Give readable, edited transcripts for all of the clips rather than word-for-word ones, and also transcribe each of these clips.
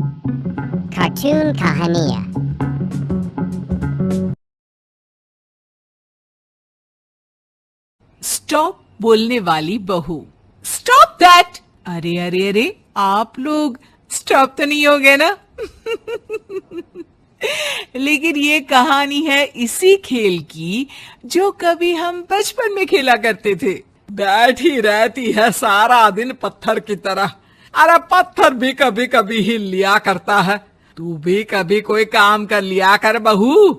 Cartoon कहानियाँ। Stop बोलने वाली बहू। Stop that! अरे अरे अरे, आप लोग स्टॉप तो नहीं हो गए ना? लेकिन ये कहानी है इसी खेल की जो कभी हम बचपन में खेला करते थे। बैठी रहती है सारा दिन पत्थर की तरह। अरे पत्थर भी कभी कभी हिल लिया करता है। तू भी कभी कोई काम कर लिया कर बहू।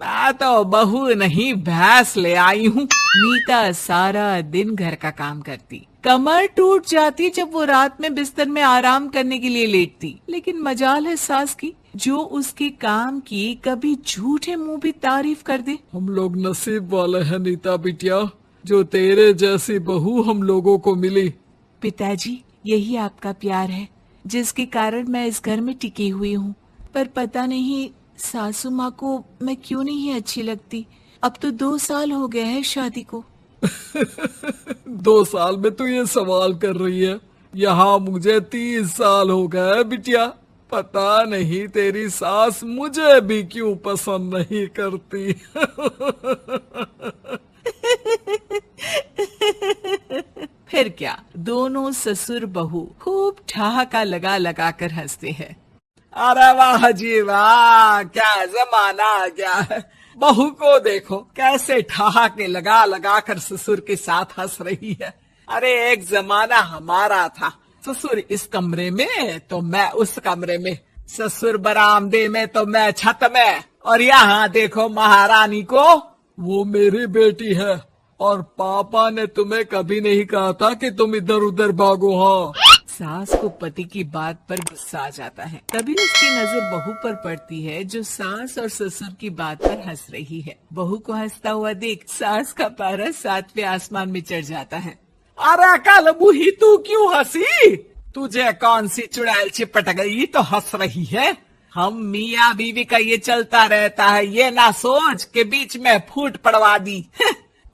मैं तो बहू नहीं भैंस ले आई हूँ। मीता सारा दिन घर का काम करती, कमर टूट जाती जब वो रात में बिस्तर में आराम करने के लिए लेटती। लेकिन मजाल है सास की, जो उसके काम की कभी झूठे मुंह भी तारीफ कर दे। हम लोग नसीब वाले हैं नीता बिटिया, जो तेरे जैसी बहू हम लोगों को मिली। पिताजी, यही आपका प्यार है जिसके कारण मैं इस घर में टिकी हुई हूँ। पर पता नहीं सासू माँ को मैं क्यों नहीं अच्छी लगती। अब तो 2 साल हो गए हैं शादी को। 2 साल में तू ये सवाल कर रही है? यहाँ मुझे 30 साल हो गए बिटिया। पता नहीं तेरी सास मुझे भी क्यों पसंद नहीं करती। फिर क्या, दोनों ससुर बहू खूब ठहाका लगा लगा कर हंसते हैं। अरे वाह जी वाह, क्या जमाना आ गया है। बहू को देखो कैसे ठहाके लगा लगा कर ससुर के साथ हंस रही है। अरे एक जमाना हमारा था, ससुर इस कमरे में तो मैं उस कमरे में, ससुर बरामदे में तो मैं छत में। और यहाँ देखो महारानी को, वो मेरी बेटी है। और पापा ने तुम्हें कभी नहीं कहा था कि तुम इधर उधर भागो। हाँ, सास को पति की बात पर गुस्सा आ जाता है। तभी उसकी नजर बहू पर पड़ती है जो सास और ससुर की बात पर हंस रही है। बहू को हंसता हुआ देख सास का पारा 7वें आसमान में चढ़ जाता है। अरे कल बूही तू क्यों हंसी? तुझे कौन सी चुड़ैल चिपट गई तो हंस रही है? हम मियाँ बीवी का ये चलता रहता है, ये ना सोच के बीच में फूट पड़वा दी।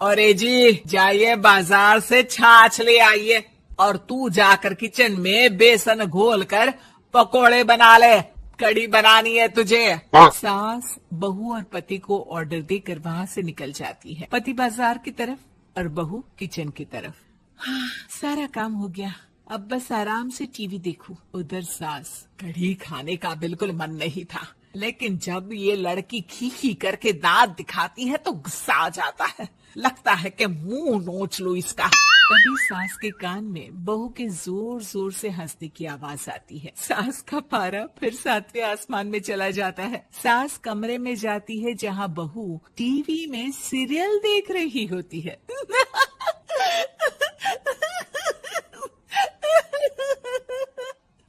और जी जाइए बाजार से छाछ ले आइए, और तू जाकर किचन में बेसन घोल कर पकोड़े बना ले, कड़ी बनानी है तुझे। सास बहू और पति को ऑर्डर देकर वहाँ से निकल जाती है। पति बाजार की तरफ और बहू किचन की तरफ। हाँ, सारा काम हो गया, अब बस आराम से टीवी देखूं। उधर सास, कड़ी खाने का बिल्कुल मन नहीं था, लेकिन जब ये लड़की खी खी करके दांत दिखाती है तो गुस्सा आ जाता है। लगता है कि मुंह नोच लूं इसका। तभी सास के कान में बहू के जोर जोर से हंसने की आवाज आती है। सास का पारा फिर 7वें आसमान में चला जाता है। सास कमरे में जाती है जहाँ बहू टीवी में सीरियल देख रही होती है।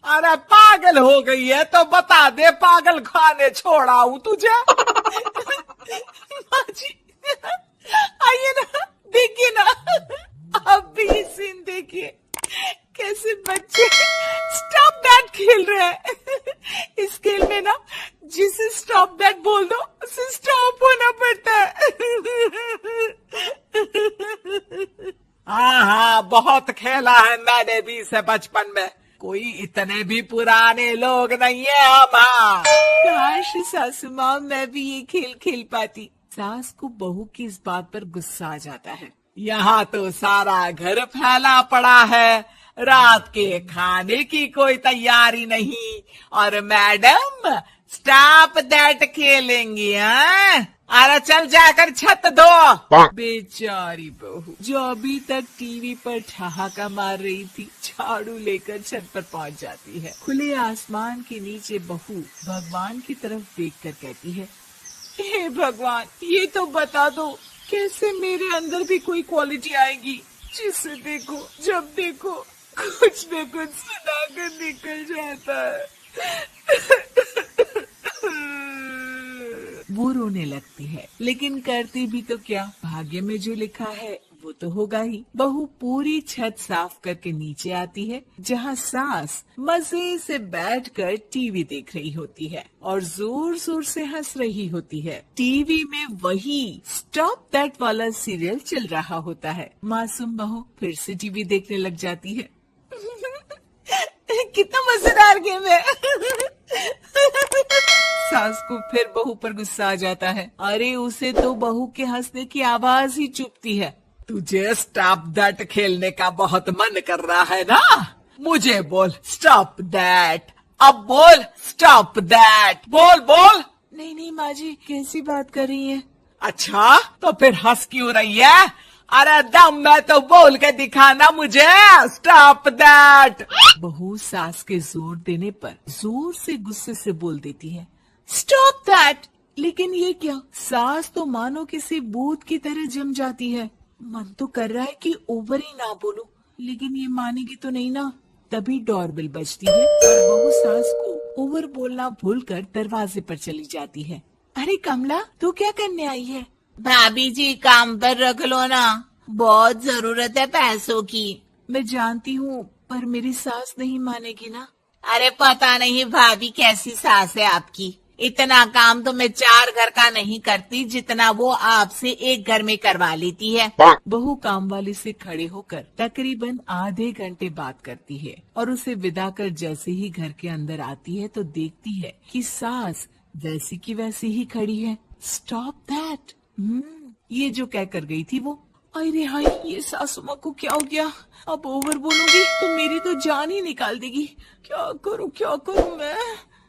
अरे पागल हो गई है तो बता दे, पागल खाने छोड़ाऊं तुझे? माँ जी, आइए ना, देखिए ना, आप भी ये सीन देखिए, कैसे बच्चे स्टॉप दैट खेल रहे हैं। इस खेल में ना जिसे स्टॉप दैट बोल दो उसे स्टॉप होना पड़ता है। हाँ हाँ, बहुत खेला है मैंने भी इसे बचपन में। कोई इतने भी पुराने लोग नहीं है हम। हाँ, काश सासू माँ मैं भी ये खेल खेल पाती। सास को बहू की इस बात पर गुस्सा आ जाता है। यहाँ तो सारा घर फैला पड़ा है, रात के खाने की कोई तैयारी नहीं, और मैडम स्टॉप दैट खेलेंगी। हाँ, अरे चल जाकर छत धो। बेचारी बहू जो अभी तक टीवी पर ठहाका मार रही थी, झाड़ू लेकर छत पर पहुंच जाती है। खुले आसमान के नीचे बहू भगवान की तरफ देखकर कहती है, हे भगवान, ये तो बता दो कैसे मेरे अंदर भी कोई क्वालिटी आएगी जिसे देखो, जब देखो कुछ न कुछ सुनाकर निकल जाता है। वो रोने लगती है, लेकिन करती भी तो क्या, भाग्य में जो लिखा है वो तो होगा ही। बहू पूरी छत साफ करके नीचे आती है जहाँ सास मजे से बैठकर टीवी देख रही होती है और जोर जोर से हंस रही होती है। टीवी में वही स्टॉप दैट वाला सीरियल चल रहा होता है। मासूम बहू फिर से टीवी देखने लग जाती है। कितना मजेदार गेम है। सास को फिर बहू पर गुस्सा आ जाता है। अरे उसे तो बहू के हंसने की आवाज ही चुभती है। तुझे स्टॉप दैट खेलने का बहुत मन कर रहा है ना? मुझे बोल स्टॉप दैट, अब बोल स्टॉप दैट, बोल बोल। नहीं नहीं माँ जी, कैसी बात कर रही हैं? अच्छा तो फिर हंस क्यों रही है? अरे दम में तो बोल के दिखाना मुझे स्टॉप दैट। बहू सास के जोर देने पर जोर से गुस्से से बोल देती है, स्टॉप दैट। लेकिन ये क्या, सास तो मानो किसी भूत की तरह जम जाती है। मन तो कर रहा है कि ओवर ही ना बोलूं, लेकिन ये मानेगी तो नहीं ना। तभी डोरबेल बजती है और बहू सास को ओवर बोलना भूलकर दरवाजे पर चली जाती है। अरे कमला, तू क्या करने आई है? भाभी जी काम पर रख लो ना, बहुत जरूरत है पैसों की। मैं जानती हूँ, पर मेरी सास नहीं मानेगी ना। अरे पता नहीं भाभी कैसी सास है आपकी, इतना काम तो मैं 4 घर का नहीं करती जितना वो आपसे एक घर में करवा लेती है। बहू काम वाली से खड़े होकर तकरीबन आधे घंटे बात करती है और उसे विदा कर जैसे ही घर के अंदर आती है तो देखती है कि सास वैसी की वैसी ही खड़ी है। Stop that. ये जो कह कर गई थी वो। अरे हाय, ये सासू माँ को क्या हो गया? अब ओवर बोलूंगी तो मेरी तो जान ही निकाल देगी। क्या करूँ मैं?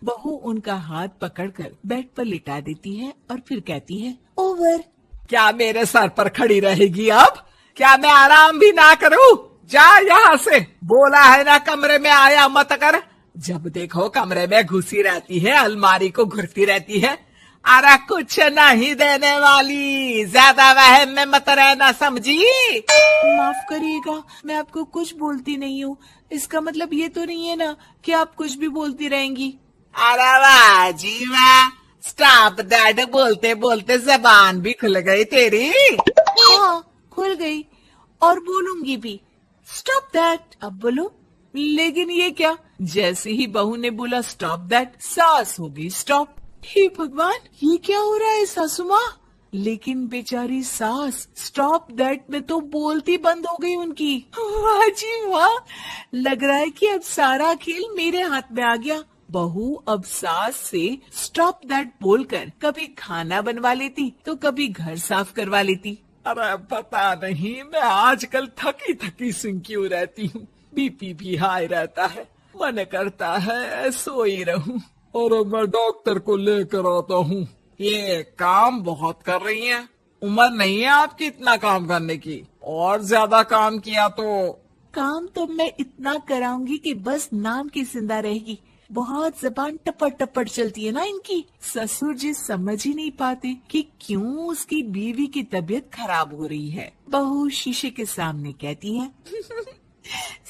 बहू उनका हाथ पकड़कर बेड पर लिटा देती है और फिर कहती है, ओवर। क्या मेरे सर पर खड़ी रहेगी अब? क्या मैं आराम भी ना करूं? जा यहाँ से, बोला है ना कमरे में आया मत कर। जब देखो कमरे में घुसी रहती है, अलमारी को घुरती रहती है। अरे कुछ नहीं देने वाली, ज्यादा वहम में मत रहना, समझी? माफ करिएगा, मैं आपको कुछ बोलती नहीं हूँ। इसका मतलब ये तो नहीं है ना कि आप कुछ भी बोलती रहेंगी। अरे वाह जी वाह, स्टॉप दैट बोलते बोलते जबान भी खुल गई तेरी। हाँ, खुल गई और बोलूंगी भी। Stop that. अब बोलो। लेकिन ये क्या, जैसे ही बहू ने बोला स्टॉप दैट, सास हो गई स्टॉप। हे भगवान, ये क्या हो रहा है सासू माँ? लेकिन बेचारी सास स्टॉप दैट में तो बोलती बंद हो गई उनकी। वाह जी वाह, लग रहा है कि अब सारा खेल मेरे हाथ में आ गया। बहू अब सास से स्टॉप दैट बोलकर कभी खाना बनवा लेती तो कभी घर साफ करवा लेती। अरे पता नहीं, मैं आजकल थकी थकी सी क्यों रहती हूँ। बीपी भी हाई रहता है, मन करता है सोई रहूं। और मैं डॉक्टर को लेकर आता हूँ। ये काम बहुत कर रही हैं, उम्र नहीं है आपकी इतना काम करने की। और ज्यादा काम किया तो मैं इतना कराऊंगी कि बस नाम की जिंदा रहेगी। बहुत जबान टपट टपट चलती है ना इनकी। ससुर जी समझ ही नहीं पाते कि क्यों उसकी बीवी की तबीयत खराब हो रही है। बहू शीशे के सामने कहती है,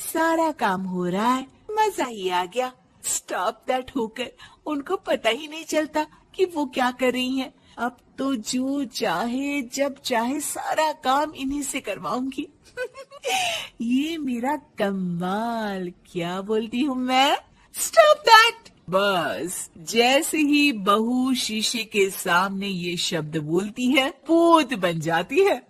सारा काम हो रहा है, मजा ही आ गया। स्टॉप दैट होकर उनको पता ही नहीं चलता कि वो क्या कर रही हैं। अब तो जो चाहे जब चाहे सारा काम इन्हीं से करवाऊंगी। ये मेरा कमाल, क्या बोलती हूँ मैं? Stop that. बस जैसे ही बहू शीशे के सामने ये शब्द बोलती है, भूत बन जाती है।